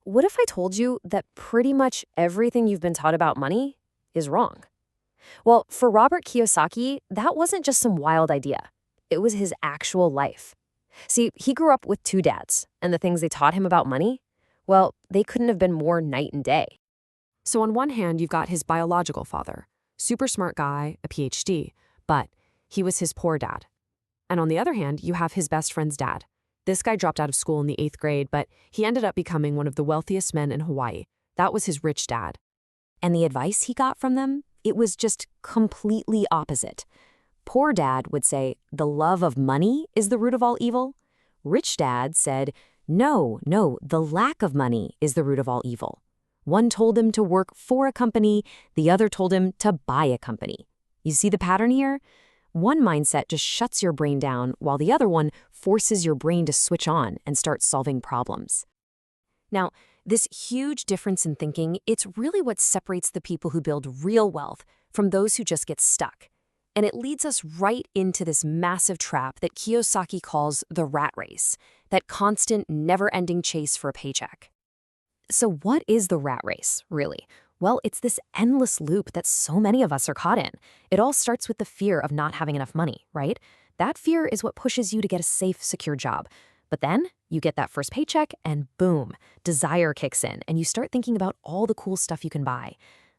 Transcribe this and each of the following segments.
what if I told you that pretty much everything you've been taught about money is wrong? Well, for Robert Kiyosaki, that wasn't just some wild idea. It was his actual life. See, he grew up with two dads, and the things they taught him about money, well, they couldn't have been more night and day. So on one hand, you've got his biological father, super smart guy, a PhD, but he was his poor dad. And on the other hand, you have his best friend's dad. This guy dropped out of school in the 8th grade, but he ended up becoming one of the wealthiest men in Hawaii. That was his rich dad. And the advice he got from them, it was just completely opposite. Poor dad would say, the love of money is the root of all evil. Rich dad said, no, the lack of money is the root of all evil. One told him to work for a company, the other told him to buy a company. You see the pattern here? One mindset just shuts your brain down, while the other one forces your brain to switch on and start solving problems. Now, this huge difference in thinking, it's really what separates the people who build real wealth from those who just get stuck. And it leads us right into this massive trap that Kiyosaki calls the rat race, that constant, never-ending chase for a paycheck. So what is the rat race, really? Well, it's this endless loop that so many of us are caught in. It all starts with the fear of not having enough money, right? That fear is what pushes you to get a safe, secure job. But then you get that first paycheck and boom, desire kicks in and you start thinking about all the cool stuff you can buy.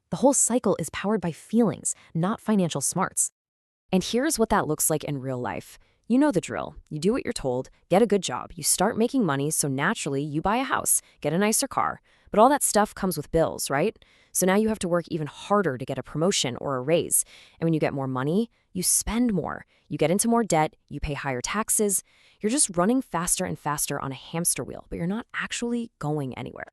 The whole cycle is powered by feelings, not financial smarts. And here's what that looks like in real life. You know the drill. You do what you're told, get a good job, you start making money, so naturally you buy a house, get a nicer car. But all that stuff comes with bills, right? So now you have to work even harder to get a promotion or a raise. And when you get more money, you spend more. You get into more debt, you pay higher taxes. You're just running faster and faster on a hamster wheel, but you're not actually going anywhere.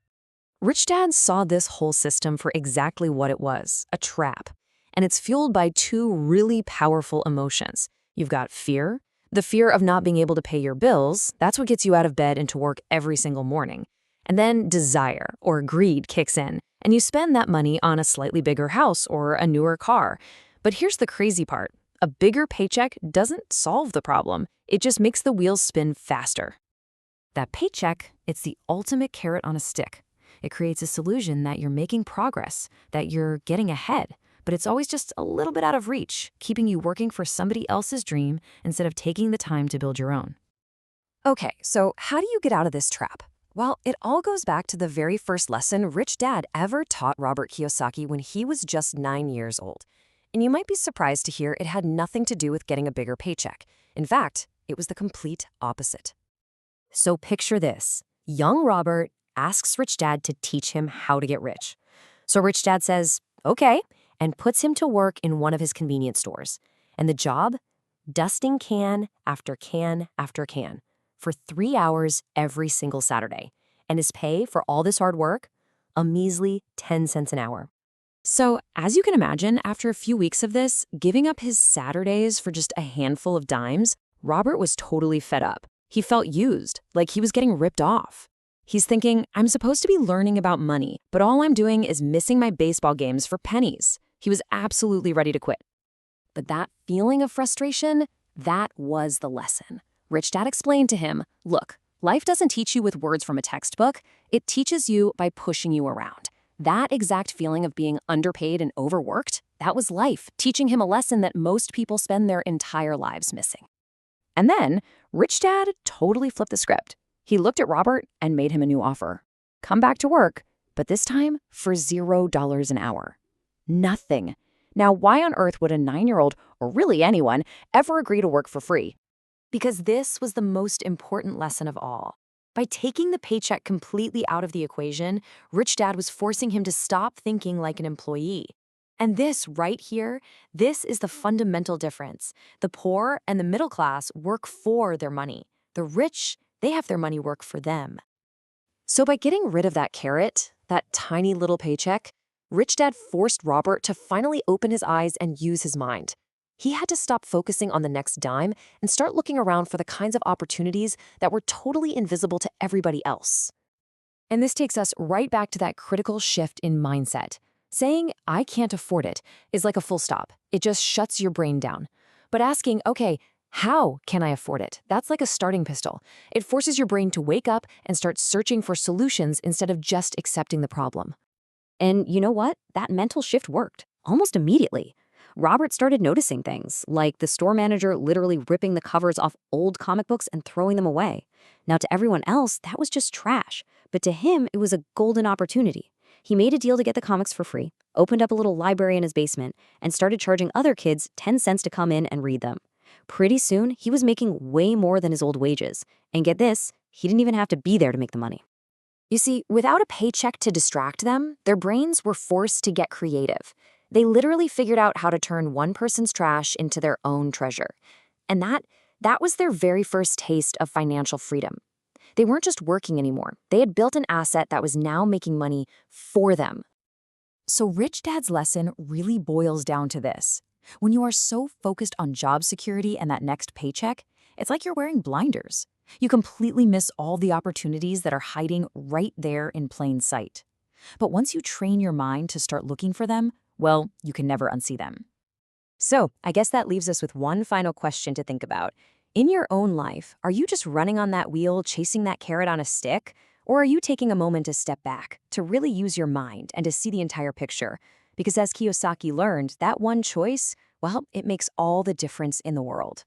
Rich Dad saw this whole system for exactly what it was, a trap. And it's fueled by two really powerful emotions. You've got fear, the fear of not being able to pay your bills. That's what gets you out of bed and to work every single morning. And then desire, or greed, kicks in, and you spend that money on a slightly bigger house or a newer car. But here's the crazy part. A bigger paycheck doesn't solve the problem. It just makes the wheels spin faster. That paycheck, it's the ultimate carrot on a stick. It creates this illusion that you're making progress, that you're getting ahead, but it's always just a little bit out of reach, keeping you working for somebody else's dream instead of taking the time to build your own. Okay, so how do you get out of this trap? Well, it all goes back to the very first lesson Rich Dad ever taught Robert Kiyosaki when he was just 9 years old. And you might be surprised to hear it had nothing to do with getting a bigger paycheck. In fact, it was the complete opposite. So picture this. Young Robert asks Rich Dad to teach him how to get rich. So Rich Dad says, okay, and puts him to work in one of his convenience stores. And the job? Dusting can after can after can for 3 hours every single Saturday. And his pay for all this hard work? A measly 10 cents an hour. So, as you can imagine, after a few weeks of this, giving up his Saturdays for just a handful of dimes, Robert was totally fed up. He felt used, like he was getting ripped off. He's thinking, I'm supposed to be learning about money, but all I'm doing is missing my baseball games for pennies. He was absolutely ready to quit. But that feeling of frustration, that was the lesson. Rich Dad explained to him, look, life doesn't teach you with words from a textbook. It teaches you by pushing you around. That exact feeling of being underpaid and overworked, that was life, teaching him a lesson that most people spend their entire lives missing. And then, Rich Dad totally flipped the script. He looked at Robert and made him a new offer. Come back to work, but this time for $0 an hour. Nothing. Now, why on earth would a 9-year-old, or really anyone, ever agree to work for free? Because this was the most important lesson of all. By taking the paycheck completely out of the equation, Rich Dad was forcing him to stop thinking like an employee. And this right here, this is the fundamental difference. The poor and the middle class work for their money. The rich, they have their money work for them. So by getting rid of that carrot, that tiny little paycheck, Rich Dad forced Robert to finally open his eyes and use his mind. He had to stop focusing on the next dime and start looking around for the kinds of opportunities that were totally invisible to everybody else. And this takes us right back to that critical shift in mindset. Saying, I can't afford it, is like a full stop. It just shuts your brain down. But asking, okay, How can I afford it? That's like a starting pistol. It forces your brain to wake up and start searching for solutions instead of just accepting the problem. And you know what? That mental shift worked almost immediately. Robert started noticing things, like the store manager literally ripping the covers off old comic books and throwing them away. Now, to everyone else, that was just trash. But to him, it was a golden opportunity. He made a deal to get the comics for free, opened up a little library in his basement, and started charging other kids 10 cents to come in and read them. Pretty soon, he was making way more than his old wages. And get this, he didn't even have to be there to make the money. You see, without a paycheck to distract them, their brains were forced to get creative. They literally figured out how to turn one person's trash into their own treasure. And that was their very first taste of financial freedom. They weren't just working anymore. They had built an asset that was now making money for them. So Rich Dad's lesson really boils down to this. When you are so focused on job security and that next paycheck, it's like you're wearing blinders. You completely miss all the opportunities that are hiding right there in plain sight. But once you train your mind to start looking for them, well, you can never unsee them. So, I guess that leaves us with one final question to think about. In your own life, are you just running on that wheel, chasing that carrot on a stick? Or are you taking a moment to step back, to really use your mind and to see the entire picture? Because as Kiyosaki learned, that one choice, well, it makes all the difference in the world.